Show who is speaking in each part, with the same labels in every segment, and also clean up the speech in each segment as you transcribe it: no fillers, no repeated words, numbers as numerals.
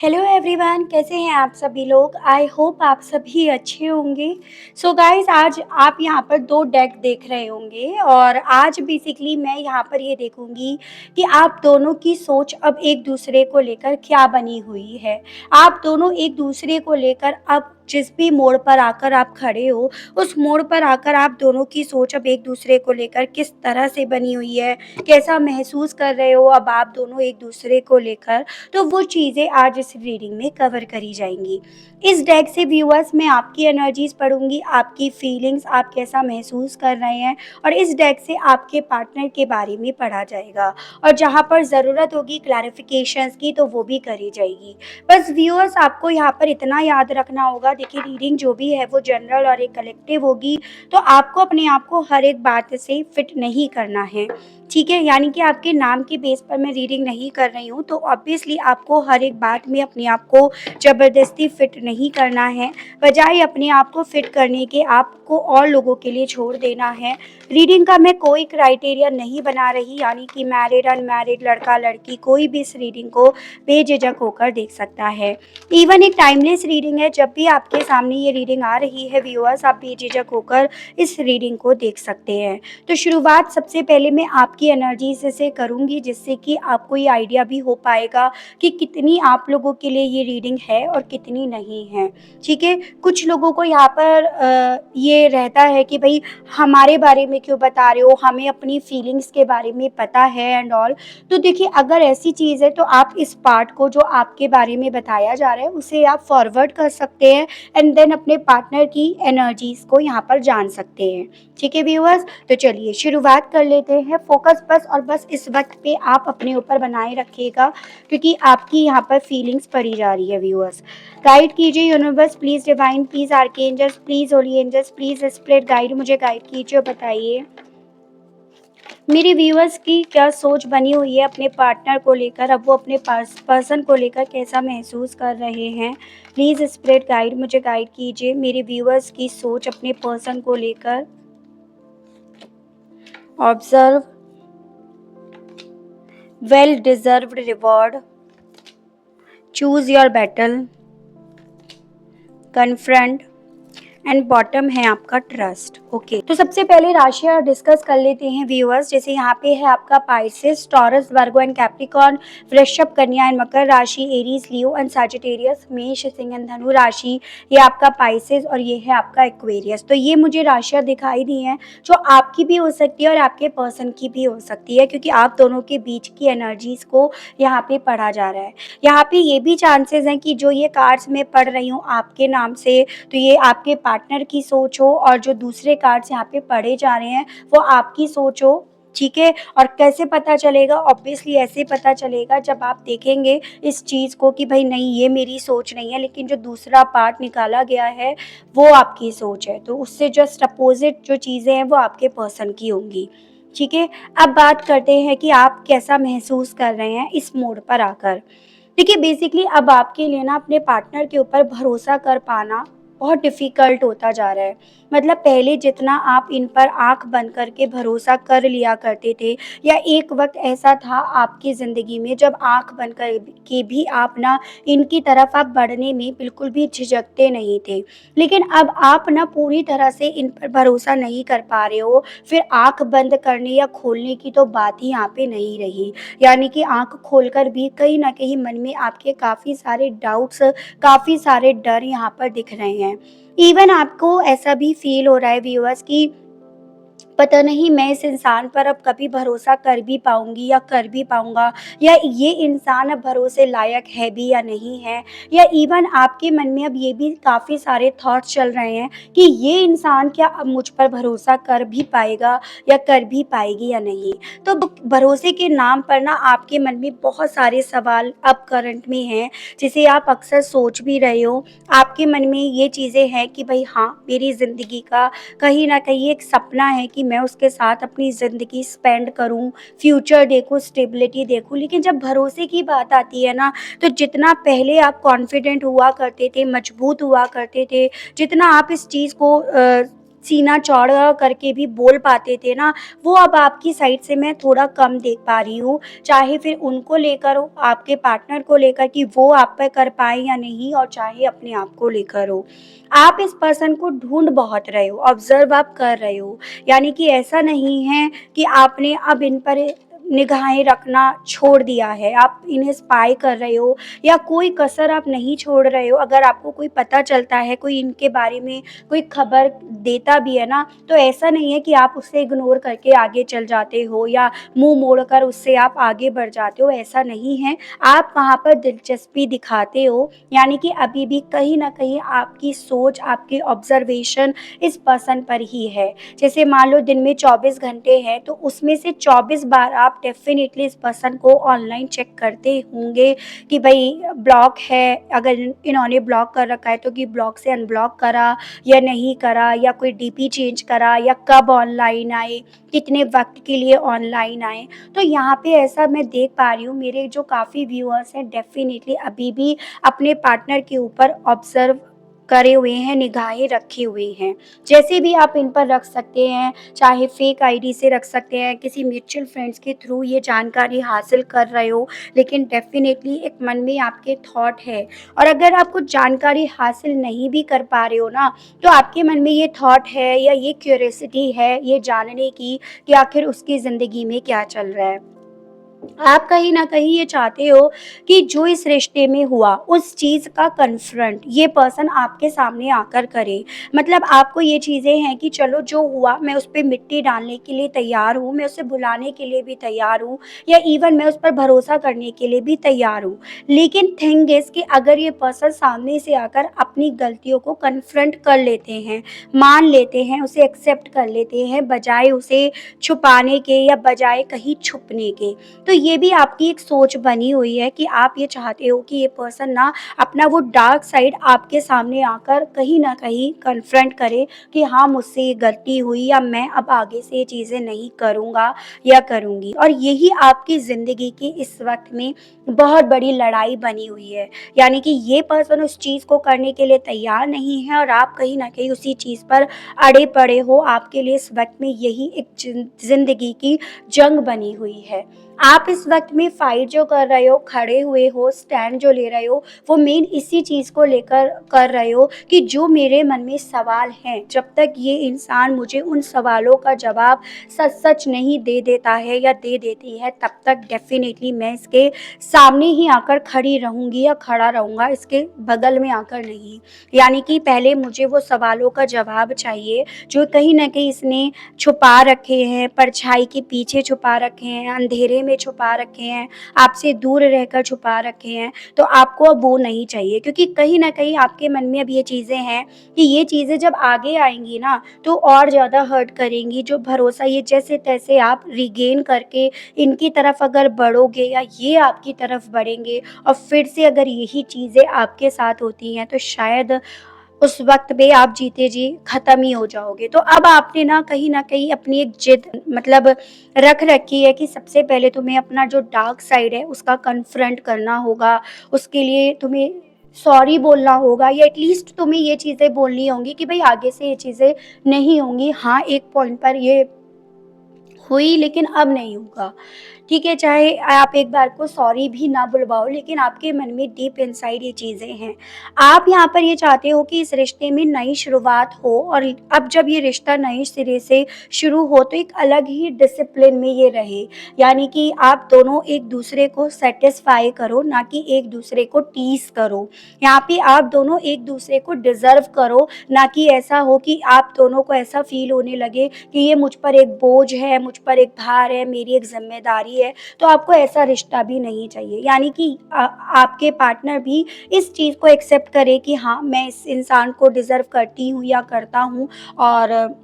Speaker 1: Hello everyone, कैसे हैं आप सभी लोग। आई होप आप सभी अच्छे होंगे। सो गाइस, आज आप यहाँ पर दो डेक देख रहे होंगे और आज बेसिकली मैं यहाँ पर ये देखूंगी कि आप दोनों की सोच अब एक दूसरे को लेकर क्या बनी हुई है। आप दोनों एक दूसरे को लेकर अब जिस भी मोड़ पर आकर आप खड़े हो, उस मोड़ पर आकर आप दोनों की सोच अब एक दूसरे को लेकर किस तरह से बनी हुई है, कैसा महसूस कर रहे हो अब आप दोनों एक दूसरे को लेकर। तो वो चीज़ें आज इस रीडिंग में कवर करी जाएंगी। इस डेक से व्यूअर्स मैं आपकी एनर्जीज पढ़ूंगी, आपकी फीलिंग्स, आप कैसा महसूस कर रहे हैं, और इस डेक से आपके पार्टनर के बारे में पढ़ा जाएगा। और जहाँ पर ज़रूरत होगी क्लैरिफिकेशंस की तो वो भी करी जाएगी। बस व्यूअर्स आपको यहाँ पर इतना याद रखना होगा, देखिए रीडिंग जो भी है वो जनरल और एक कलेक्टिव होगी, तो आपको अपने आप को हर एक बात से फिट नहीं करना है। ठीक है, यानी कि आपके नाम के बेस पर मैं रीडिंग नहीं कर रही हूँ, तो ऑब्वियसली आपको हर एक बात में अपने आप को ज़बरदस्ती फिट नहीं करना है। बजाय अपने आप को फिट करने के आपको और लोगों के लिए छोड़ देना है। रीडिंग का मैं कोई क्राइटेरिया नहीं बना रही, यानी कि मैरिड अनमैरिड, लड़का लड़की, कोई भी इस रीडिंग को बेझिझक होकर देख सकता है। इवन एक टाइमलेस रीडिंग है, जब भी आपके सामने ये रीडिंग आ रही है व्यूअर्स, आप बेझिझक होकर इस रीडिंग को देख सकते हैं। तो शुरुआत सबसे पहले मैं आपकी एनर्जी से करूंगी, जिससे कि आपको ये आइडिया भी हो पाएगा कि कितनी आप लोगों के लिए ये रीडिंग है और कितनी नहीं है। ठीक है, कुछ लोगों को यहाँ पर ये रहता है कि भाई हमारे बारे में क्यों बता रहे हो, हमें अपनी फीलिंग्स के बारे में पता है एंड ऑल। तो देखिए, अगर ऐसी चीज़ है तो आप इस पार्ट को जो आपके बारे में बताया जा रहा है उसे आप फॉरवर्ड कर सकते हैं एंड देन अपने पार्टनर की एनर्जीज को यहाँ पर जान सकते हैं। ठीक है व्यूअर्स, तो चलिए शुरुआत कर लेते हैं। फोकस बस और बस इस वक्त पे आप अपने ऊपर बनाए रखिएगा, क्योंकि आपकी यहाँ पर फीलिंग्स पड़ी जा रही है व्यूअर्स। गाइड कीजिए universe, please divine, please archangels, please holy angels, please spirit guide, मुझे गाइड कीजिए और बताइए मेरे व्यूअर्स की क्या सोच बनी हुई है अपने पार्टनर को लेकर, अब वो अपने पर्सन को लेकर कैसा महसूस कर रहे हैं। प्लीज स्पिरिट गाइड, मुझे गाइड कीजिए मेरे व्यूअर्स की सोच अपने पर्सन को लेकर। Observe, well deserved reward, choose your battle, confront, and bottom है आपका ट्रस्ट। ओके, तो सबसे पहले राशियां डिस्कस कर लेते हैं व्यूअर्स। जैसे यहाँ पे है आपका Pisces, taurus, Virgo and Capricorn, वृषभ, कन्या एंड मकर राशि, एरीज, लियो एंड सजिटेरियस, मेष, सिंह एंड धनु राशि, ये आपका पाइसेस और ये है आपका एक्वेरियस। तो ये मुझे राशियां दिखाई दी हैं जो आपकी भी हो सकती है और आपके पर्सन की भी हो सकती है, क्योंकि आप दोनों के बीच की एनर्जीज को यहाँ पे पढ़ा जा रहा है। यहाँ पे ये भी चांसेस हैं कि जो ये कार्ड्स मैं पढ़ रही हूँ आपके नाम से, तो ये आपके पार्टनर की सोच हो, और जो दूसरे कार्ड्स यहाँ पे पढ़े जा रहे हैं वो आपकी सोच हो। ठीक है, और कैसे पता चलेगा? ऑब्वियसली ऐसे पता चलेगा जब आप देखेंगे इस चीज़ को कि भाई नहीं, ये मेरी सोच नहीं है, लेकिन जो दूसरा पार्ट निकाला गया है वो आपकी सोच है, तो उससे जस्ट अपोजिट जो चीज़ें हैं वो आपके पर्सन की होंगी। ठीक है, अब बात करते हैं कि आप कैसा महसूस कर रहे हैं इस मोड़ पर आकर। देखिए, बेसिकली अब आपके लिए ना अपने पार्टनर के ऊपर भरोसा कर पाना बहुत डिफ़िकल्ट होता जा रहा है। मतलब पहले जितना आप इन पर आँख बंद करके भरोसा कर लिया करते थे, या एक वक़्त ऐसा था आपकी ज़िंदगी में जब आँख बंद कर के भी आप ना इनकी तरफ आप बढ़ने में बिल्कुल भी झिझकते नहीं थे। लेकिन अब आप ना पूरी तरह से इन पर भरोसा नहीं कर पा रहे हो, फिर आँख बंद करने या खोलने की तो बात ही यहाँ पे नहीं रही। यानी कि आँख खोलकर भी कहीं न कहीं मन में आपके काफ़ी सारे डाउट्स, काफ़ी सारे डर यहाँ पर दिख रहे हैं। इवन आपको ऐसा भी फ़ील हो रहा है व्यूअर्स कि पता नहीं मैं इस इंसान पर अब कभी भरोसा कर भी पाऊँगी या कर भी पाऊँगा, या ये इंसान अब भरोसे लायक है भी या नहीं है। या इवन आपके मन में अब ये भी काफ़ी सारे थॉट्स चल रहे हैं कि ये इंसान क्या अब मुझ पर भरोसा कर भी पाएगा या कर भी पाएगी या नहीं। तो भरोसे के नाम पर ना आपके मन में बहुत सारे सवाल अब करंट में हैं, जिसे आप अक्सर सोच भी रहे हो। आपके मन में ये चीज़ें हैं कि भाई हाँ, मेरी ज़िंदगी का कहीं न कहीं एक सपना है कि मैं उसके साथ अपनी ज़िंदगी स्पेंड करूँ, फ्यूचर देखूँ, स्टेबिलिटी देखूँ। लेकिन जब भरोसे की बात आती है ना, तो जितना पहले आप कॉन्फिडेंट हुआ करते थे, मजबूत हुआ करते थे, जितना आप इस चीज़ को सीना चौड़ा करके भी बोल पाते थे ना, वो अब आपकी साइड से मैं थोड़ा कम देख पा रही हूँ। चाहे फिर उनको लेकर हो, आपके पार्टनर को लेकर कि वो आप पे कर पाएँ या नहीं, और चाहे अपने आप को लेकर हो। आप इस पर्सन को ढूँढ बहुत रहे हो, ऑब्ज़र्व आप कर रहे हो। यानी कि ऐसा नहीं है कि आपने अब इन पर निगाहें रखना छोड़ दिया है, आप इन्हें स्पाई कर रहे हो या कोई कसर आप नहीं छोड़ रहे हो। अगर आपको कोई पता चलता है, कोई इनके बारे में कोई खबर देता भी है ना, तो ऐसा नहीं है कि आप उसे इग्नोर करके आगे चल जाते हो या मुँह मोड़कर उससे आप आगे बढ़ जाते हो, ऐसा नहीं है। आप वहाँ पर दिलचस्पी दिखाते हो, यानी कि अभी भी कहीं न कहीं आपकी सोच, आपकी ऑब्ज़र्वेशन इस पर्सन पर ही है। जैसे मान लो दिन में 24 घंटे हैं, तो उसमें से 24 बार आप डेफ़िनिटली इस पर्सन को ऑनलाइन चेक करते होंगे कि भई ब्लॉक है, अगर इन्होंने ब्लॉक कर रखा है तो कि ब्लॉक से अनब्लॉक करा या नहीं करा, या कोई डीपी चेंज करा, या कब ऑनलाइन आए, कितने वक़्त के लिए ऑनलाइन आए। तो यहाँ पे ऐसा मैं देख पा रही हूँ, मेरे जो काफ़ी व्यूअर्स हैं डेफ़िनिटली अभी भी अपने पार्टनर के ऊपर ऑब्ज़र्व करे हुए हैं, निगाहें रखे हुए हैं। जैसे भी आप इन पर रख सकते हैं, चाहे फ़ेक आईडी से रख सकते हैं, किसी म्यूचुअल फ्रेंड्स के थ्रू ये जानकारी हासिल कर रहे हो, लेकिन डेफ़िनेटली एक मन में आपके थॉट है। और अगर आप कुछ जानकारी हासिल नहीं भी कर पा रहे हो ना, तो आपके मन में ये थॉट है या ये क्यूरियोसिटी है ये जानने की कि आखिर उसकी ज़िंदगी में क्या चल रहा है। आप कहीं न कहीं ये चाहते हो कि जो इस रिश्ते में हुआ, उस चीज़ का कन्फ्रंट ये पर्सन आपके सामने आकर करे। मतलब आपको ये चीज़ें हैं कि चलो जो हुआ मैं उस पे मिट्टी डालने के लिए तैयार हूँ, मैं उसे भुलाने के लिए भी तैयार हूँ, या इवन मैं उस पर भरोसा करने के लिए भी तैयार हूँ। लेकिन थिंग इज़ कि अगर ये पर्सन सामने से आकर अपनी गलतियों को कन्फ्रंट कर लेते हैं, मान लेते हैं, उसे एक्सेप्ट कर लेते हैं, बजाय उसे छुपाने के या बजाय कहीं छुपने के। तो ये भी आपकी एक सोच बनी हुई है कि आप ये चाहते हो कि ये पर्सन ना अपना वो डार्क साइड आपके सामने आकर कहीं न कहीं कन्फ्रंट करे कि हाँ, मुझसे ये गलती हुई, या मैं अब आगे से ये चीज़ें नहीं करूँगा या करूँगी। और यही आपकी ज़िंदगी की इस वक़्त में बहुत बड़ी लड़ाई बनी हुई है। यानी कि ये पर्सन उस चीज़ को करने के लिए तैयार नहीं है और आप कहीं न कहीं उसी चीज़ पर अड़े पड़े हो। आपके लिए इस वक़्त में यही एक ज़िंदगी की जंग बनी हुई है। आप इस वक़्त में फ़ाइट जो कर रहे हो, खड़े हुए हो, स्टैंड जो ले रहे हो, वो मेन इसी चीज़ को लेकर कर रहे हो कि जो मेरे मन में सवाल हैं, जब तक ये इंसान मुझे उन सवालों का जवाब सच-सच नहीं दे देता है या दे देती है, तब तक डेफ़िनिटली मैं इसके सामने ही आकर खड़ी रहूँगी या खड़ा रहूँगा, इसके बगल में आकर नहीं। यानी कि पहले मुझे वो सवालों का जवाब चाहिए, जो कहीं न कहीं इसने छुपा रखे हैं, परछाई के पीछे छुपा रखे हैं, अंधेरे में छुपा रखे हैं, आपसे दूर रहकर छुपा रखे हैं, तो आपको अब वो नहीं चाहिए, क्योंकि कहीं न कहीं आपके मन में अब ये चीज़ें हैं कि ये चीज़ें जब आगे आएँगी ना, तो और ज़्यादा हर्ट करेंगी। जो भरोसा ये जैसे-तैसे आप रिगेन करके इनकी तरफ अगर बढ़ोगे या ये आपकी तरफ बढ़ेंगे और फिर से अगर यही चीज़ें आपके साथ होती हैं, तो शायद उस वक़्त पे आप जीते जी ख़त्म ही हो जाओगे। तो अब आपने ना कहीं न कहीं अपनी एक ज़िद मतलब रख रखी है कि सबसे पहले तुम्हें अपना जो डार्क साइड है उसका कन्फ्रंट करना होगा। उसके लिए तुम्हें सॉरी बोलना होगा, या एटलीस्ट तुम्हें ये चीज़ें बोलनी होंगी कि भई आगे से ये चीज़ें नहीं होंगी। हाँ, एक पॉइंट पर ये हुई लेकिन अब नहीं होगा। ठीक है, चाहे आप एक बार को सॉरी भी ना बुलवाओ, लेकिन आपके मन में डीप इनसाइड ये चीज़ें हैं। आप यहाँ पर ये चाहते हो कि इस रिश्ते में नई शुरुआत हो, और अब जब ये रिश्ता नए सिरे से शुरू हो तो एक अलग ही डिसिप्लिन में ये रहे। यानी कि आप दोनों एक-दूसरे को सैटिस्फाई करो, ना कि एक-दूसरे को टीज़ करो। यहाँ पे आप दोनों एक-दूसरे को डिज़र्व करो, ना कि ऐसा हो कि आप दोनों को ऐसा फ़ील होने लगे कि ये मुझ पर एक बोझ है, मुझ पर एक भार है, मेरी एक ज़िम्मेदारी है, तो आपको ऐसा रिश्ता भी नहीं चाहिए। यानी कि आपके पार्टनर भी इस चीज़ को एक्सेप्ट करे कि हाँ, मैं इस इंसान को डिज़र्व करती हूँ या करता हूँ, और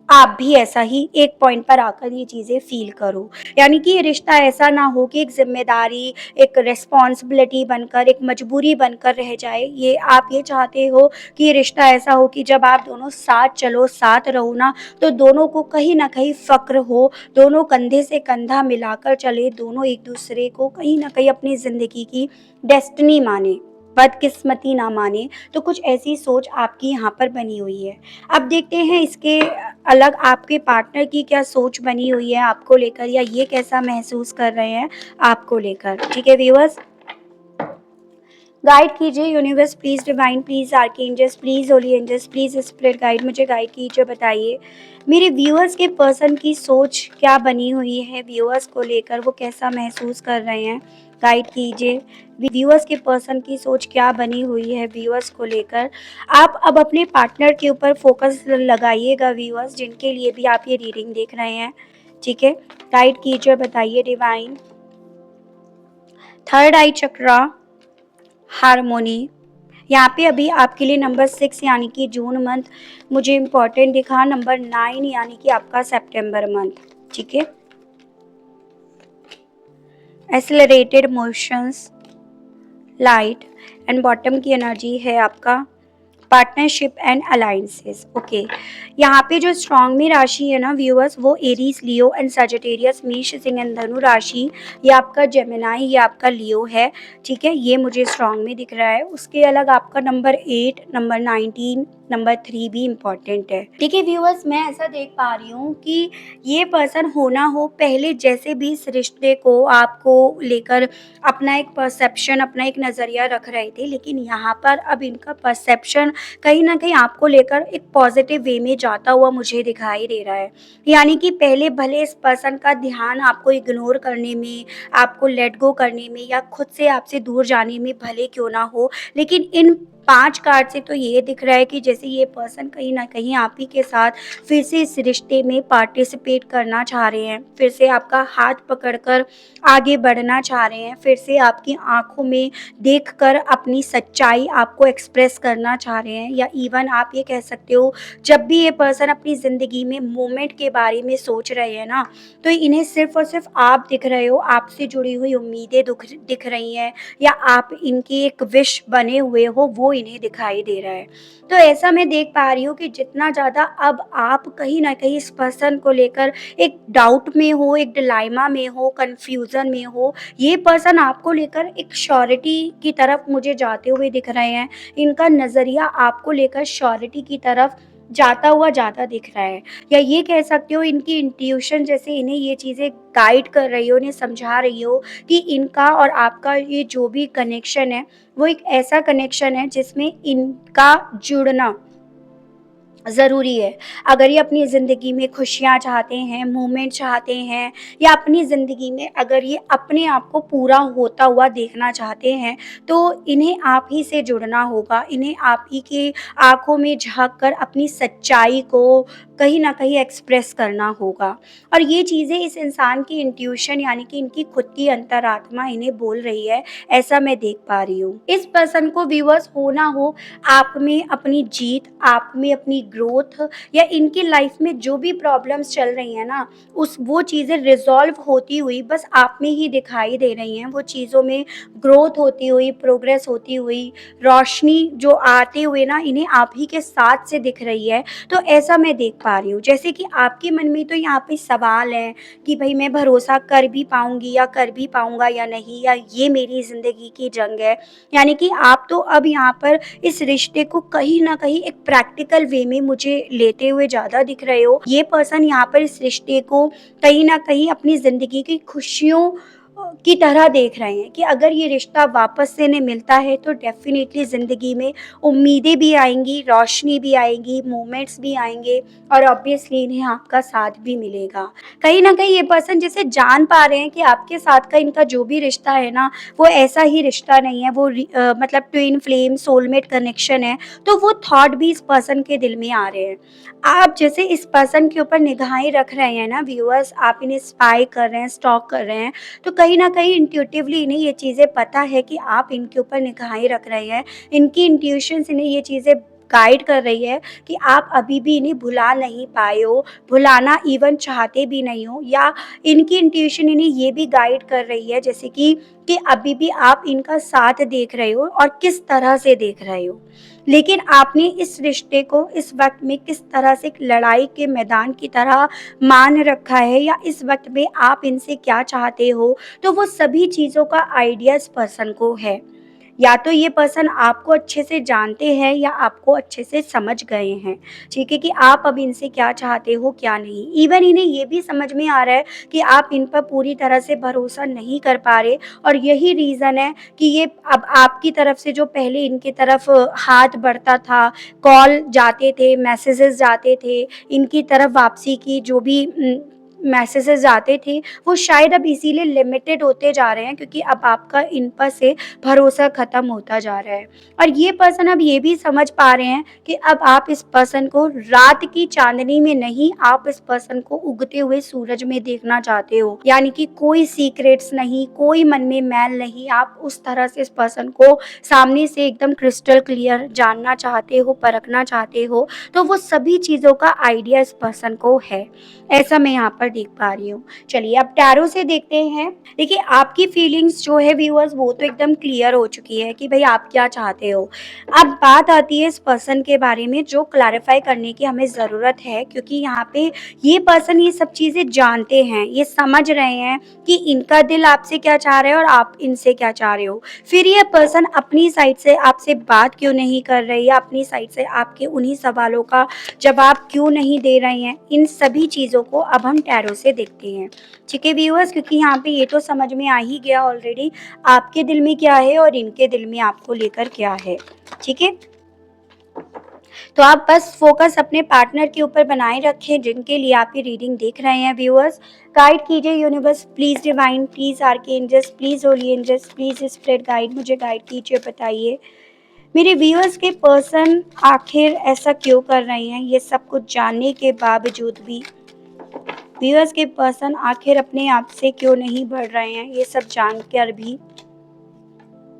Speaker 1: आप भी ऐसा ही एक पॉइंट पर आकर ये चीज़ें फ़ील करो। यानी कि ये रिश्ता ऐसा ना हो कि एक ज़िम्मेदारी, एक रिस्पॉन्सिबिलिटी बनकर, एक मजबूरी बनकर रह जाए। ये आप ये चाहते हो कि ये रिश्ता ऐसा हो कि जब आप दोनों साथ चलो, साथ रहो ना, तो दोनों को कहीं न कहीं फ़क्र हो, दोनों कंधे से कंधा मिलाकर चले, दोनों एक-दूसरे को कहीं न कहीं अपनी ज़िंदगी की डेस्टिनी मानें। बदकिस्मती ना माने, तो कुछ ऐसी सोच आपकी यहाँ पर बनी हुई है। अब देखते हैं इसके अलग आपके पार्टनर की क्या सोच बनी हुई है आपको लेकर, या ये कैसा महसूस कर रहे हैं आपको लेकर। ठीक है व्यूअर्स, गाइड कीजिए universe please, divine please, archangels please, holy angels please, spirit guide मुझे गाइड कीजिए, बताइए मेरे व्यूअर्स के पर्सन की सोच क्या बनी हुई है व्यूअर्स को लेकर, वो कैसा महसूस कर रहे हैं। गाइड कीजिए व्यूअर्स के पर्सन की सोच क्या बनी हुई है व्यूअर्स को लेकर। आप अब अपने पार्टनर के ऊपर फोकस लगाइएगा व्यूअर्स, जिनके लिए भी आप ये रीडिंग देख रहे हैं। ठीक है, गाइड कीजिए, बताइए डिवाइन। थर्ड आई चक्रा, हारमोनी, यहाँ पे अभी आपके लिए नंबर 6 यानी कि जून मंथ मुझे इम्पॉर्टेंट दिखा, नंबर 9 यानी कि आपका सितंबर मंथ। ठीक है, accelerated motions, light and bottom की एनर्जी है आपका पार्टनरशिप एंड अलायंसेस। ओके, यहाँ पे जो स्ट्रॉन्ग में राशि है ना व्यूअर्स, वो एरीज, लियो एंड सजिटेरियस, मेष, सिंह एंड धनु राशि, ये आपका जेमिनाई, ये आपका लियो है। ठीक है, ये मुझे स्ट्रॉन्ग में दिख रहा है। उसके अलग आपका नंबर 8, नंबर 19, नंबर 3 भी इम्पॉर्टेंट है। ठीक है व्यूअर्स, मैं ऐसा देख पा रही हूँ कि ये पर्सन हो ना हो, पहले जैसे भी इस रिश्ते को आपको लेकर अपना एक परसेप्शन, अपना एक नज़रिया रख रहे थे, लेकिन यहाँ पर अब इनका परसेप्शन कहीं न कहीं आपको लेकर एक पॉजिटिव वे में जाता हुआ मुझे दिखाई दे रहा है। यानी कि पहले भले इस पर्सन का ध्यान आपको इग्नोर करने में, आपको लेट गो करने में या खुद से आपसे दूर जाने में भले क्यों ना हो, लेकिन इन 5 कार्ड से तो ये दिख रहा है कि जैसे ये पर्सन कहीं न कहीं आप ही के साथ फिर से इस रिश्ते में पार्टिसिपेट करना चाह रहे हैं, फिर से आपका हाथ पकड़कर आगे बढ़ना चाह रहे हैं, फिर से आपकी आँखों में देखकर अपनी सच्चाई आपको एक्सप्रेस करना चाह रहे हैं। या इवन आप ये कह सकते हो, जब भी ये पर्सन अपनी ज़िंदगी में मोमेंट के बारे में सोच रहे हैं ना, तो इन्हें सिर्फ़ और सिर्फ़ आप दिख रहे हो, आपसे जुड़ी हुई उम्मीदें दिख रही हैं, या आप इनकी एक विश बने हुए हो, वो इन्हें दिखाई दे रहा है। तो ऐसा मैं देख पा रही हूँ कि जितना ज़्यादा अब आप कहीं न कहीं इस पर्सन को लेकर एक डाउट में हो, एक डिलेमा में हो, कन्फ्यूज़न में हो, ये पर्सन आपको लेकर एक श्योरिटी की तरफ मुझे जाते हुए दिख रहे हैं। इनका नज़रिया आपको लेकर श्योरिटी की तरफ जाता हुआ ज़्यादा दिख रहा है। या ये कह सकते हो इनकी इंट्यूशन जैसे इन्हें ये चीज़ें गाइड कर रही हो, इन्हें समझा रही हो कि इनका और आपका ये जो भी कनेक्शन है, वो एक ऐसा कनेक्शन है जिसमें इनका जुड़ना ज़रूरी है। अगर ये अपनी ज़िंदगी में खुशियाँ चाहते हैं, मूवमेंट चाहते हैं, या अपनी ज़िंदगी में अगर ये अपने आप को पूरा होता हुआ देखना चाहते हैं, तो इन्हें आप ही से जुड़ना होगा। इन्हें आप ही की आँखों में झाँक कर अपनी सच्चाई को कहीं न कहीं एक्सप्रेस करना होगा। और ये चीज़ें इस इंसान की इंट्यूशन यानी कि इनकी खुद की अंतरात्मा इन्हें बोल रही है, ऐसा मैं देख पा रही हूँ। इस पर्सन को व्यूअर्स हो ना हो, आप में अपनी जीत, आप में अपनी ग्रोथ, या इनकी लाइफ में जो भी प्रॉब्लम्स चल रही हैं ना, उस वो चीज़ें रिज़ॉल्व होती हुई बस आप में ही दिखाई दे रही हैं। वो चीज़ों में ग्रोथ होती हुई, प्रोग्रेस होती हुई, रोशनी जो आते हुए ना इन्हें आप ही के साथ से दिख रही है। तो ऐसा मैं देख पा रही हूँ। जैसे कि आपके मन में तो यहाँ पे सवाल है कि भई मैं भरोसा कर भी पाऊँगी या कर भी पाऊँगा या नहीं, या ये मेरी ज़िंदगी की जंग है। यानी कि आप तो अब यहाँ पर इस रिश्ते को कहीं न कहीं एक प्रैक्टिकल वे में मुझे लेते हुए ज़्यादा दिख रहे हो। ये पर्सन यहाँ पर इस रिश्ते को कहीं न कहीं अपनी ज़िंदगी की खुशियों की तरह देख रहे हैं कि अगर ये रिश्ता वापस से इन्हें मिलता है तो डेफ़िनेटली ज़िंदगी में उम्मीदें भी आएँगी, रोशनी भी आएगी, मोमेंट्स भी आएँगे, और ऑब्वियसली इन्हें आपका साथ भी मिलेगा। कहीं न कहीं ये पर्सन जैसे जान पा रहे हैं कि आपके साथ का इनका जो भी रिश्ता है ना, वो ऐसा ही रिश्ता नहीं है, वो मतलब ट्विन फ्लेम सोलमेट कनेक्शन है, तो वो थॉट भी इस पर्सन के दिल में आ रहे हैं। आप जैसे इस पर्सन के ऊपर निगाहें रख रहे हैं ना व्यूअर्स, आप इन्हें स्पाई कर रहे हैं, स्टॉक कर रहे हैं, तो कहीं न कहीं इंट्यूटिवली इन्हें ये चीज़ें पता है कि आप इनके ऊपर निगाहें रख रहे हैं। इनकी इंट्यूशंस इन्हें ये चीज़ें गाइड कर रही है कि आप अभी भी इन्हें भुला नहीं पाए हो, भुलाना इवन चाहते भी नहीं हो, या इनकी इंट्यूशन इन्हें ये भी गाइड कर रही है जैसे कि अभी भी आप इनका साथ देख रहे हो और किस तरह से देख रहे हो। लेकिन आपने इस रिश्ते को इस वक़्त में किस तरह से एक लड़ाई के मैदान की तरह मान रखा है, या इस वक़्त में आप इनसे क्या चाहते हो, तो वो सभी चीज़ों का आइडिया इस पर्सन को है। या तो ये पर्सन आपको अच्छे से जानते हैं या आपको अच्छे से समझ गए हैं, ठीक है, कि आप अब इनसे क्या चाहते हो, क्या नहीं। इवन इन्हें ये भी समझ में आ रहा है कि आप इन पर पूरी तरह से भरोसा नहीं कर पा रहे, और यही रीज़न है कि ये अब आपकी तरफ से जो पहले इनकी तरफ हाथ बढ़ता था, कॉल जाते थे, मैसेजेस जाते थे, इनकी तरफ वापसी की जो भी मैसेजेस आते थे, वो शायद अब इसीलिए लिमिटेड होते जा रहे हैं, क्योंकि अब आपका इन पर से भरोसा ख़त्म होता जा रहा है। और ये पर्सन अब ये भी समझ पा रहे हैं कि अब आप इस पर्सन को रात की चांदनी में नहीं, आप इस पर्सन को उगते हुए सूरज में देखना चाहते हो। यानी कि कोई सीक्रेट्स नहीं, कोई मन में मैल नहीं, आप उस तरह से इस पर्सन को सामने से एकदम क्रिस्टल क्लियर जानना चाहते हो, परखना चाहते हो। तो वो सभी चीज़ों का आइडिया इस पर्सन को है, ऐसा मैं यहाँ पर देख पा रही हूँ। चलिए अब टैरो से देखते हैं। देखिए आपकी फीलिंग्स जो है व्यूअर्स, वो तो एकदम क्लियर हो चुकी है कि भाई आप क्या चाहते हो। अब बात आती है इस पर्सन के बारे में जो क्लैरिफाई करने की हमें ज़रूरत है, क्योंकि यहाँ पे ये पर्सन ये सब चीज़ें जानते हैं, ये समझ रहे हैं कि इनका दिल आपसे क्या चाह रहा है और आप इनसे क्या चाह रहे हो। फिर ये पर्सन अपनी साइड से आपसे बात क्यों नहीं कर रहे, या अपनी साइड से आपके उन्हीं सवालों का जवाब क्यों नहीं दे रहे हैं, इन सभी चीज़ों को अब हम टैरो से देखते हैं। ठीक है व्यूअर्स, क्योंकि यहाँ पे ये तो समझ में आ ही गया ऑलरेडी आपके दिल में क्या है और इनके दिल में आपको लेकर क्या है। ठीक है, तो आप बस फोकस अपने पार्टनर के ऊपर बनाए रखें जिनके लिए आप ये रीडिंग देख रहे हैं व्यूअर्स। गाइड कीजिए universe, please divine, please archangels, please holy angels, please spirit guide, मुझे गाइड कीजिए, बताइए मेरे व्यूअर्स के पर्सन आखिर ऐसा क्यों कर रहे हैं। ये सब कुछ जानने के बावजूद भी व्यूअर्स के पर्सन आखिर अपने आप से क्यों नहीं बढ़ रहे हैं, ये सब जानकर भी।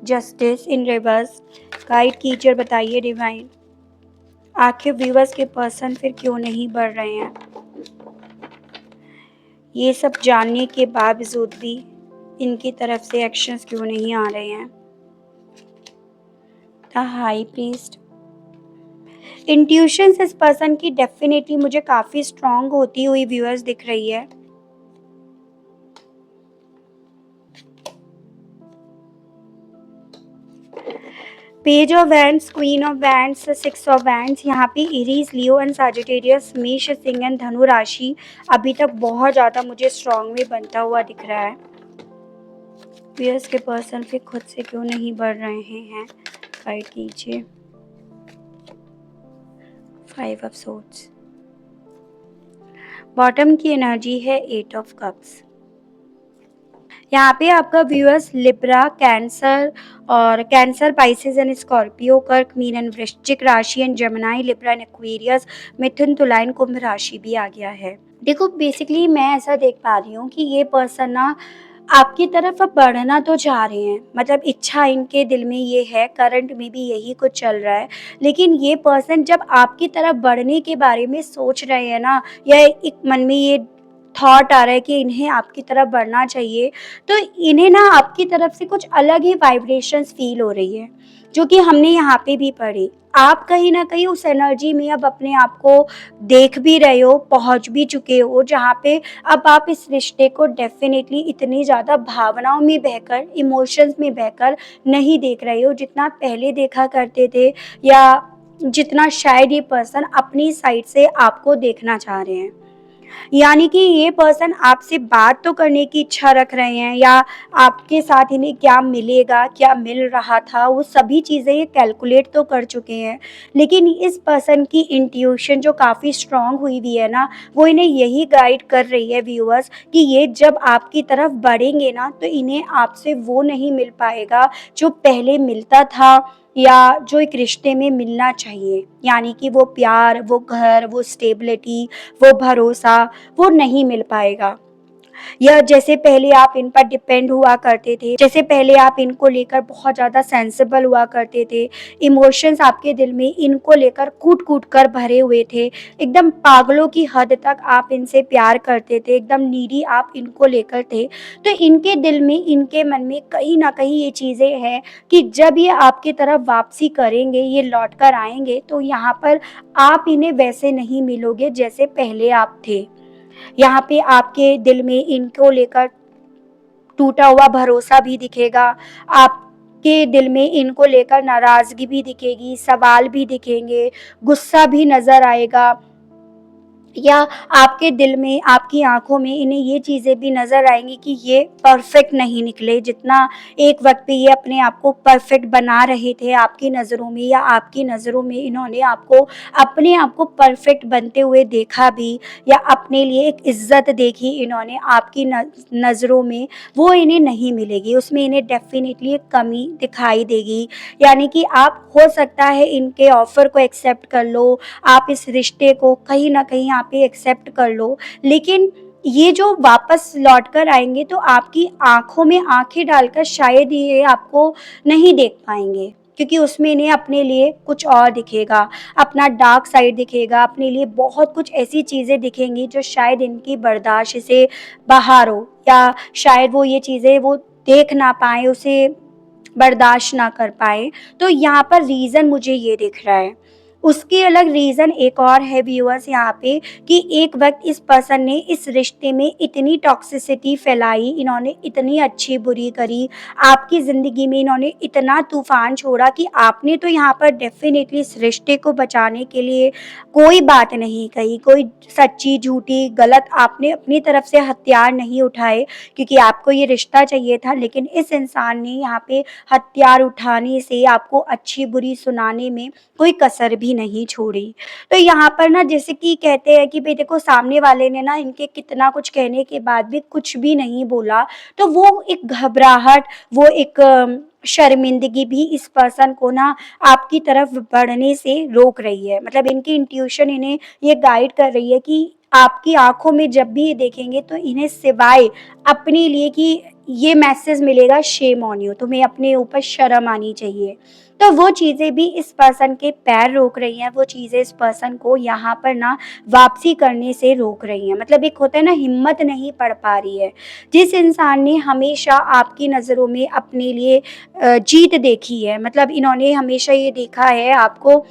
Speaker 1: जस्टिस इन रिवर्स, गाइड कीजिए, बताइए डिवाइन, आखिर व्यूअर्स के पर्सन फिर क्यों नहीं बढ़ रहे हैं। ये सब जानने के बावजूद भी इनकी तरफ से एक्शंस क्यों नहीं आ रहे हैं। द हाई प्रीस्ट, इंट्यूशंस इस पर्सन की डेफिनेटली मुझे काफ़ी स्ट्रांग होती हुई व्यूअर्स दिख रही है। Page of wands, queen of wands, six of wands, यहाँ पे एरीज, लियो एंड सजिटेरियस, मेष, सिंह एंड धनु राशि अभी तक बहुत ज़्यादा मुझे स्ट्रांग में बनता हुआ दिख रहा है। व्यूअर्स के पर्सन फिर खुद से क्यों नहीं बढ़ रहे हैं, गाइड कीजिए। फाइव ऑफ सोर्ड्स, बॉटम की एनर्जी है एट ऑफ कप्स। यहाँ पे आपका व्यूअर्स लिब्रा, कैंसर और Cancer, Pisces and Scorpio, Kark, Meen and Vrishchik राशि and Gemini, Libra and Aquarius, Mithun, Tula and कुंभ राशि भी आ गया है। देखो बेसिकली मैं ऐसा देख पा रही हूँ कि ये पर्सन ना आपकी तरफ अब बढ़ना तो चाह रहे हैं, मतलब इच्छा इनके दिल में ये है, करंट में भी यही कुछ चल रहा है। लेकिन ये पर्सन जब आपकी तरफ बढ़ने के बारे में सोच रहे हैं ना, या एक मन में ये थॉट आ रहा है कि इन्हें आपकी तरफ बढ़ना चाहिए, तो इन्हें ना आपकी तरफ से कुछ अलग ही वाइब्रेशंस फील हो रही है, जो कि हमने यहाँ पे भी पढ़ी। आप कहीं ना कहीं उस एनर्जी में अब अपने आप को देख भी रहे हो, पहुँच भी चुके हो, जहाँ पे अब आप इस रिश्ते को डेफिनेटली इतनी ज़्यादा भावनाओं में बहकर, इमोशंस में बहकर नहीं देख रहे हो जितना पहले देखा करते थे, या जितना शायद ये पर्सन अपनी साइड से आपको देखना चाह रहे हैं। यानी कि ये पर्सन आपसे बात तो करने की इच्छा रख रहे हैं, या आपके साथ इन्हें क्या मिलेगा, क्या मिल रहा था, वो सभी चीज़ें ये कैलकुलेट तो कर चुके हैं। लेकिन इस पर्सन की इंट्यूशन जो काफ़ी स्ट्रांग हुई हुई है ना, वो इन्हें यही गाइड कर रही है व्यूअर्स कि ये जब आपकी तरफ बढ़ेंगे ना, तो इन्हें आपसे वो नहीं मिल पाएगा जो पहले मिलता था, या जो एक रिश्ते में मिलना चाहिए। यानी कि वो प्यार, वो घर, वो स्टेबिलिटी, वो भरोसा, वो नहीं मिल पाएगा। या जैसे पहले आप इन पर डिपेंड हुआ करते थे, जैसे पहले आप इनको लेकर बहुत ज़्यादा सेंसिबल हुआ करते थे, इमोशंस आपके दिल में इनको लेकर कूट कूट कर भरे हुए थे, एकदम पागलों की हद तक आप इनसे प्यार करते थे, एकदम नीडी आप इनको लेकर थे। तो इनके दिल में, इनके मन में कहीं ना कहीं ये चीज़ें हैं कि जब ये आपकी तरफ वापसी करेंगे, ये लौट कर आएंगे, तो यहाँ पर आप इन्हें वैसे नहीं मिलोगे जैसे पहले आप थे। यहाँ पे आपके दिल में इनको लेकर टूटा हुआ भरोसा भी दिखेगा, आपके आपके दिल में इनको लेकर नाराज़गी भी दिखेगी, सवाल भी दिखेंगे, गुस्सा भी नज़र आएगा, या आपके दिल में, आपकी आँखों में इन्हें ये चीज़ें भी नज़र आएँगी कि ये परफ़ेक्ट नहीं निकले, जितना एक वक़्त पे ये अपने आप को परफ़ेक्ट बना रहे थे आपकी नज़रों में, या आपकी नज़रों में इन्होंने आपको अपने आप को परफ़ेक्ट बनते हुए देखा भी, या अपने लिए एक इज़्ज़त देखी इन्होंने आपकी नज़रों में, वो इन्हें नहीं मिलेगी। उसमें इन्हें डेफ़िनिटली एक कमी दिखाई देगी। यानी कि आप हो सकता है इनके ऑफ़र को एक्सेप्ट कर लो, आप इस रिश्ते को कहीं न कहीं आप ये एक्सेप्ट कर लो, लेकिन ये जो वापस लौट कर आएँगे तो आपकी आँखों में आँखें डालकर शायद ये आपको नहीं देख पाएँगे, क्योंकि उसमें इन्हें अपने लिए कुछ और दिखेगा, अपना डार्क साइड दिखेगा, अपने लिए बहुत कुछ ऐसी चीज़ें दिखेंगी जो शायद इनकी बर्दाश्त से बाहर हो, या शायद वो ये चीज़ें वो देख ना पाएँ, उसे बर्दाश्त ना कर पाएँ। तो यहाँ पर रीज़न मुझे ये दिख रहा है। उसके अलग रीज़न एक और है व्यूअर्स यहाँ पे, कि एक वक़्त इस पर्सन ने इस रिश्ते में इतनी टॉक्सिसिटी फैलाई, इन्होंने इतनी अच्छी-बुरी करी, आपकी ज़िंदगी में इन्होंने इतना तूफ़ान छोड़ा कि आपने तो यहाँ पर डेफ़िनेटली इस रिश्ते को बचाने के लिए कोई बात नहीं कही, कोई सच्ची, झूठी, गलत आपने अपनी तरफ से हथियार नहीं उठाए, क्योंकि आपको ये रिश्ता चाहिए था। लेकिन इस इंसान ने यहाँ पे हथियार उठाने से, आपको अच्छी-बुरी सुनाने में कोई कसर भी नहीं छोड़ी। तो यहाँ पर ना, जैसे कि कहते हैं कि भई देखो, सामने वाले ने ना इनके कितना कुछ कहने के बाद भी कुछ भी नहीं बोला, तो वो एक घबराहट, वो एक शर्मिंदगी भी इस पर्सन को ना आपकी तरफ बढ़ने से रोक रही है। मतलब इनकी इंट्यूशन इन्हें ये गाइड कर रही है कि आपकी आँखों में जब भी ये देखेंगे तो इन्हें सिवाय अपने लिए कि ये मैसेज मिलेगा, शेम ऑन यू, तुम्हें अपने ऊपर शर्म आनी चाहिए। तो वो चीज़ें भी इस पर्सन के पैर रोक रही हैं, वो चीज़ें इस पर्सन को यहाँ पर ना वापसी करने से रोक रही हैं। मतलब एक होता है ना, हिम्मत नहीं पड़ पा रही है। जिस इंसान ने हमेशा आपकी नज़रों में अपने लिए जीत देखी है, मतलब इन्होंने हमेशा ये देखा है आपको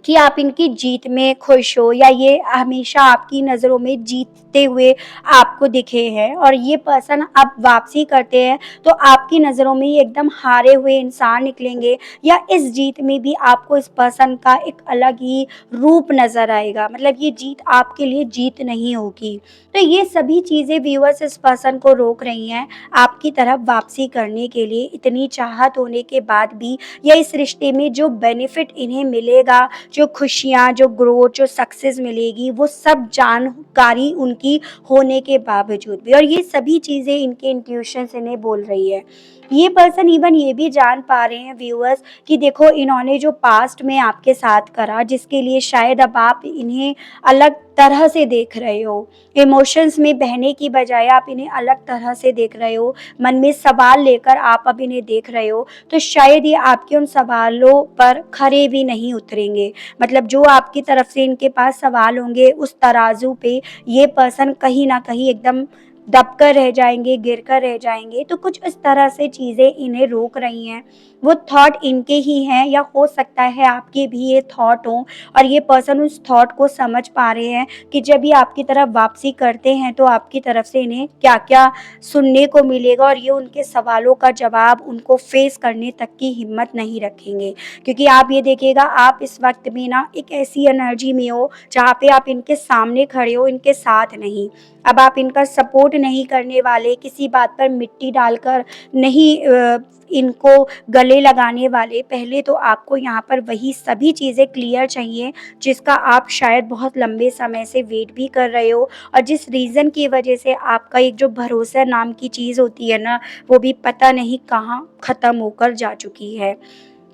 Speaker 1: कि आप इनकी जीत में खुश हो, या ये हमेशा आपकी नज़रों में जीतते हुए आपको दिखे हैं, और ये पर्सन अब वापसी करते हैं तो आपकी नज़रों में ये एकदम हारे हुए इंसान निकलेंगे, या इस जीत में भी आपको इस पर्सन का एक अलग ही रूप नज़र आएगा। मतलब ये जीत आपके लिए जीत नहीं होगी। तो ये सभी चीज़ें व्यूअर्स इस पर्सन को रोक रही हैं आपकी तरफ वापसी करने के लिए। इतनी चाहत होने के बाद भी, या इस रिश्ते में जो बेनिफिट इन्हें मिलेगा, जो खुशियाँ, जो ग्रोथ, जो सक्सेस मिलेगी, वो सब जानकारी उनकी होने के बावजूद भी, और ये सभी चीज़ें इनके इंट्यूशन से इन्हें बोल रही है। ये पर्सन इवन ये भी जान पा रहे हैं व्यूअर्स कि देखो, इन्होंने जो पास्ट में आपके साथ करा, जिसके लिए शायद अब आप इन्हें अलग तरह से देख रहे हो, इमोशंस में बहने की बजाय आप इन्हें अलग तरह से देख रहे हो, मन में सवाल लेकर आप अब इन्हें देख रहे हो, तो शायद ये आपके उन सवालों पर खरे भी नहीं उतरेंगे। मतलब जो आपकी तरफ से इनके पास सवाल होंगे, उस तराजू पे ये पर्सन कहीं न कहीं एकदम दबकर रह जाएँगे, गिरकर रह जाएँगे। तो कुछ इस तरह से चीज़ें इन्हें रोक रही हैं। वो थॉट इनके ही हैं, या हो सकता है आपके भी ये थॉट हों, और ये पर्सन उस थॉट को समझ पा रहे हैं कि जब ये आपकी तरफ वापसी करते हैं तो आपकी तरफ से इन्हें क्या-क्या सुनने को मिलेगा, और ये उनके सवालों का जवाब उनको फेस करने तक की हिम्मत नहीं रखेंगे। क्योंकि आप ये देखिएगा, आप इस वक़्त में ना एक ऐसी एनर्जी में हो जहाँ पे आप इनके सामने खड़े हो, इनके साथ नहीं। अब आप इनका सपोर्ट नहीं करने वाले, किसी बात पर मिट्टी डालकर नहीं इनको गले लगाने वाले। पहले तो आपको यहाँ पर वही सभी चीज़ें क्लियर चाहिए जिसका आप शायद बहुत लंबे समय से वेट भी कर रहे हो, और जिस रीज़न की वजह से आपका एक जो भरोसा नाम की चीज़ होती है ना, वो भी पता नहीं कहाँ ख़त्म होकर जा चुकी है।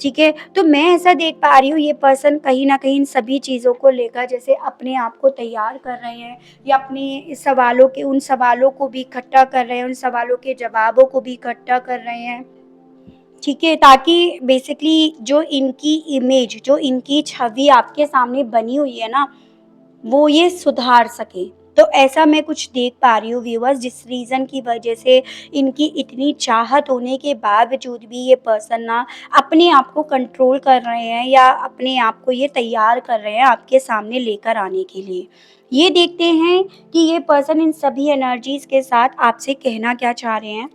Speaker 1: ठीक है? तो मैं ऐसा देख पा रही हूँ, ये पर्सन कहीं न कहीं इन सभी चीज़ों को लेकर जैसे अपने आप को तैयार कर रहे हैं, या अपने सवालों के उन सवालों को भी इकट्ठा कर रहे हैं, उन सवालों के जवाबों को भी इकट्ठा कर रहे हैं। ठीक है? ताकि बेसिकली जो इनकी इमेज, जो इनकी छवि आपके सामने बनी हुई है ना, वो ये सुधार सके। तो ऐसा मैं कुछ देख पा रही हूँ व्यूअर्स, जिस रीज़न की वजह से इनकी इतनी चाहत होने के बावजूद भी ये पर्सन ना अपने आप को कंट्रोल कर रहे हैं, या अपने आप को ये तैयार कर रहे हैं आपके सामने लेकर आने के लिए। ये देखते हैं कि ये पर्सन इन सभी एनर्जीज़ के साथ आपसे कहना क्या चाह रहे हैं।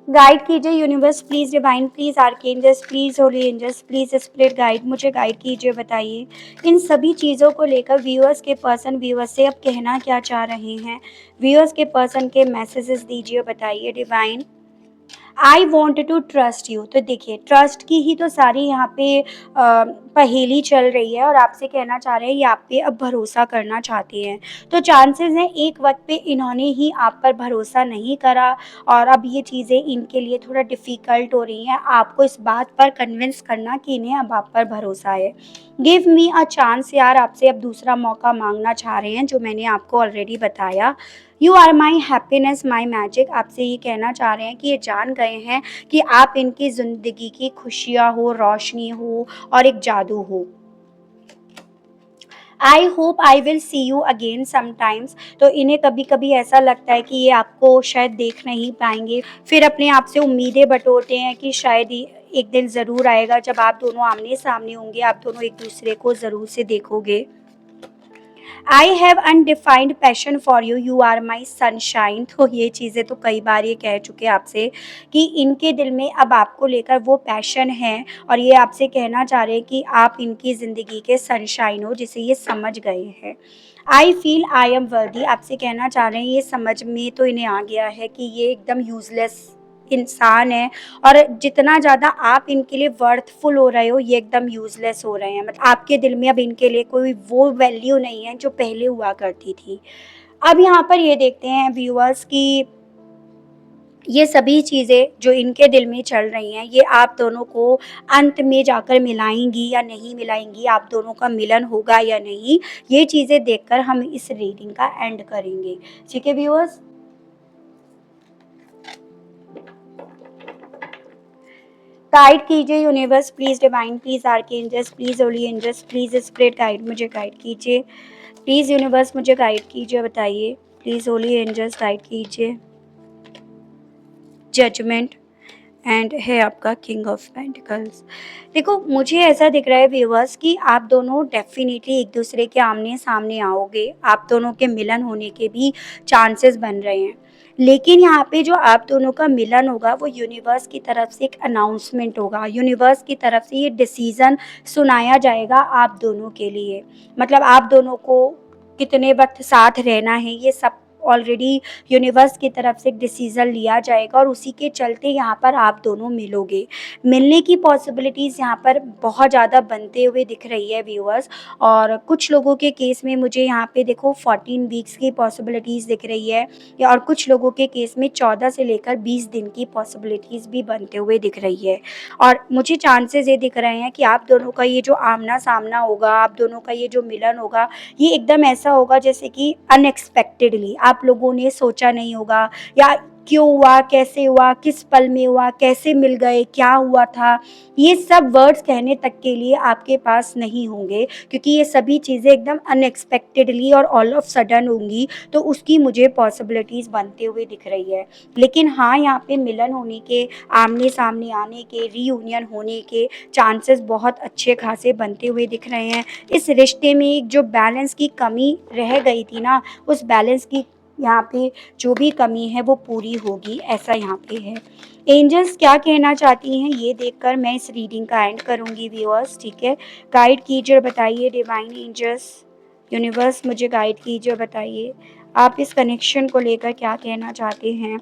Speaker 1: गाइड कीजिए universe please, divine please, archangels please, holy angels please, spirit guide, मुझे गाइड कीजिए, बताइए इन सभी चीज़ों को लेकर व्यूअर्स के पर्सन व्यूअर्स से अब कहना क्या चाह रहे हैं। व्यूअर्स के पर्सन के मैसेजेस दीजिए, बताइए divine. I want to trust you, तो देखिए ट्रस्ट की ही तो सारी यहाँ पे पहेली चल रही है और आपसे कहना चाह रहे हैं ये आप पे अब भरोसा करना चाहते हैं। तो चांसेस हैं एक वक्त पे इन्होंने ही आप पर भरोसा नहीं करा और अब ये चीज़ें इनके लिए थोड़ा डिफ़िकल्ट हो रही हैं आपको इस बात पर कन्विंस करना कि इन्हें अब आप पर भरोसा है। गिव मी अ चांस, यार आपसे अब दूसरा मौका मांगना चाह रहे हैं जो मैंने आपको ऑलरेडी बताया। You are my happiness my magic, आपसे ये कहना चाह रहे हैं कि ये जान गए हैं कि आप इनकी ज़िंदगी की खुशियाँ हो, रोशनी हो और एक जादू हो। I hope I will see you again sometimes, तो इन्हें कभी कभी ऐसा लगता है कि ये आपको शायद देख नहीं पाएंगे, फिर अपने आप से उम्मीदें बटोरते हैं कि शायद एक दिन ज़रूर आएगा जब आप दोनों आमने सामने होंगे, आप दोनों एक दूसरे को ज़रूर से देखोगे। I have undefined passion for you, you are my sunshine, तो ये चीज़ें तो कई बार ये कह चुके हैं आपसे कि इनके दिल में अब आपको लेकर वो पैशन है और ये आपसे कहना चाह रहे हैं कि आप इनकी ज़िंदगी के सनशाइन हो जिसे ये समझ गए हैं। आई फील आई एम वर्दी, आपसे कहना चाह रहे हैं ये समझ में तो इन्हें आ गया है कि ये एकदम यूजलेस इंसान है और जितना ज़्यादा आप इनके लिए वर्थफुल हो रहे हो ये एकदम यूज़लेस हो रहे हैं, मतलब आपके दिल में अब इनके लिए कोई वो वैल्यू नहीं है जो पहले हुआ करती थी। अब यहाँ पर ये देखते हैं व्यूअर्स कि ये सभी चीज़ें जो इनके दिल में चल रही हैं ये आप दोनों को अंत में जाकर मिलाएंगी या नहीं मिलाएंगी, आप दोनों का मिलन होगा या नहीं, ये चीज़ें देखकर हम इस रीडिंग का एंड करेंगे। ठीक है व्यूअर्स, गाइड कीजिए universe please, divine please, archangels please, holy angels please, spirit guide, मुझे गाइड कीजिए प्लीज़ यूनिवर्स, मुझे गाइड कीजिए, बताइए प्लीज़ होली एंजल्स गाइड कीजिए। जजमेंट एंड है आपका किंग ऑफ पेंटिकल्स। देखो मुझे ऐसा दिख रहा है व्यूअर्स कि आप दोनों डेफिनेटली एक दूसरे के आमने सामने आओगे, आप दोनों के मिलन होने के भी चांसेस बन रहे हैं, लेकिन यहाँ पे जो आप दोनों का मिलन होगा वो यूनिवर्स की तरफ से एक अनाउंसमेंट होगा, यूनिवर्स की तरफ से ये डिसीज़न सुनाया जाएगा आप दोनों के लिए, मतलब आप दोनों को कितने वक्त साथ रहना है ये सब ऑलरेडी यूनिवर्स की तरफ से एक डिसीज़न लिया जाएगा और उसी के चलते यहाँ पर आप दोनों मिलोगे। मिलने की पॉसिबिलिटीज़ यहाँ पर बहुत ज़्यादा बनते हुए दिख रही है व्यूअर्स, और कुछ लोगों के केस में मुझे यहाँ पे देखो 14 वीक्स की पॉसिबिलिटीज़ दिख रही है या और कुछ लोगों के केस में 14 से लेकर 20 दिन की पॉसिबिलिटीज़ भी बनते हुए दिख रही है। और मुझे चांसेस ये दिख रहे हैं कि आप दोनों का ये जो आमना सामना होगा, आप दोनों का ये जो मिलन होगा, ये एकदम ऐसा होगा जैसे कि अनएक्सपेक्टेडली आप लोगों ने सोचा नहीं होगा, या क्यों हुआ, कैसे हुआ, किस पल में हुआ, कैसे मिल गए, क्या हुआ था, ये सब वर्ड्स कहने तक के लिए आपके पास नहीं होंगे क्योंकि ये सभी चीज़ें एकदम अनएक्सपेक्टेडली और ऑल ऑफ सडन होंगी, तो उसकी मुझे पॉसिबिलिटीज़ बनते हुए दिख रही है। लेकिन हाँ, यहाँ पे मिलन होने के, आमने सामने आने के, रीयूनियन होने के चांसेस बहुत अच्छे खासे बनते हुए दिख रहे हैं। इस रिश्ते में एक जो बैलेंस की कमी रह गई थी ना, उस बैलेंस की यहाँ पे जो भी कमी है वो पूरी होगी, ऐसा यहाँ पे है। एंजल्स क्या कहना चाहती हैं ये देखकर मैं इस रीडिंग का एंड करूँगी व्यूअर्स, ठीक है। गाइड कीजिए और बताइए डिवाइन एंजल्स, यूनिवर्स मुझे गाइड कीजिए और बताइए आप इस कनेक्शन को लेकर क्या कहना चाहते हैं।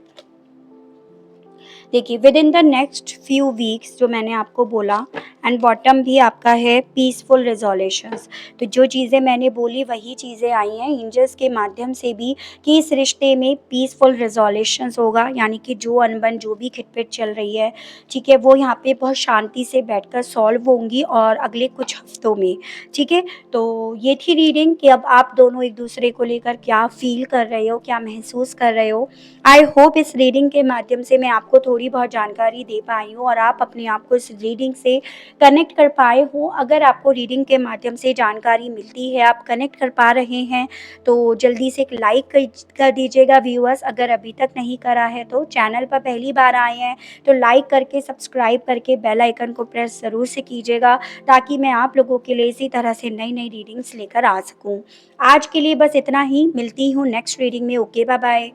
Speaker 1: देखिए with in the next few weeks जो मैंने आपको बोला, एंड बॉटम भी आपका है पीसफुल रेजोल्यूशंस, तो जो चीज़ें मैंने बोली वही चीज़ें आई हैं एंजल्स के माध्यम से भी कि इस रिश्ते में पीसफुल रेजोल्यूशंस होगा, यानी कि जो अनबन जो भी खिटपिट चल रही है, ठीक है, वो यहाँ पे बहुत शांति से बैठकर सॉल्व होंगी और अगले कुछ हफ्तों में, ठीक है। तो ये थी रीडिंग कि अब आप दोनों एक दूसरे को लेकर क्या फील कर रहे हो, क्या महसूस कर रहे हो। आई होप इस रीडिंग के माध्यम से मैं आपको थोड़ी बहुत जानकारी दे पाई हूँ और आप अपने आप को इस रीडिंग से कनेक्ट कर पाए हो। अगर आपको रीडिंग के माध्यम से जानकारी मिलती है, आप कनेक्ट कर पा रहे हैं, तो जल्दी से एक लाइक कर दीजिएगा व्यूअर्स। अगर अभी तक नहीं करा है तो चैनल पर पहली बार आए हैं तो लाइक करके, सब्सक्राइब करके बेल आइकन को प्रेस ज़रूर से कीजिएगा ताकि मैं आप लोगों के लिए इसी तरह से नई नई रीडिंग्स लेकर आ सकूँ। आज के लिए बस इतना ही, मिलती हूँ नेक्स्ट रीडिंग में। Okay, bye bye.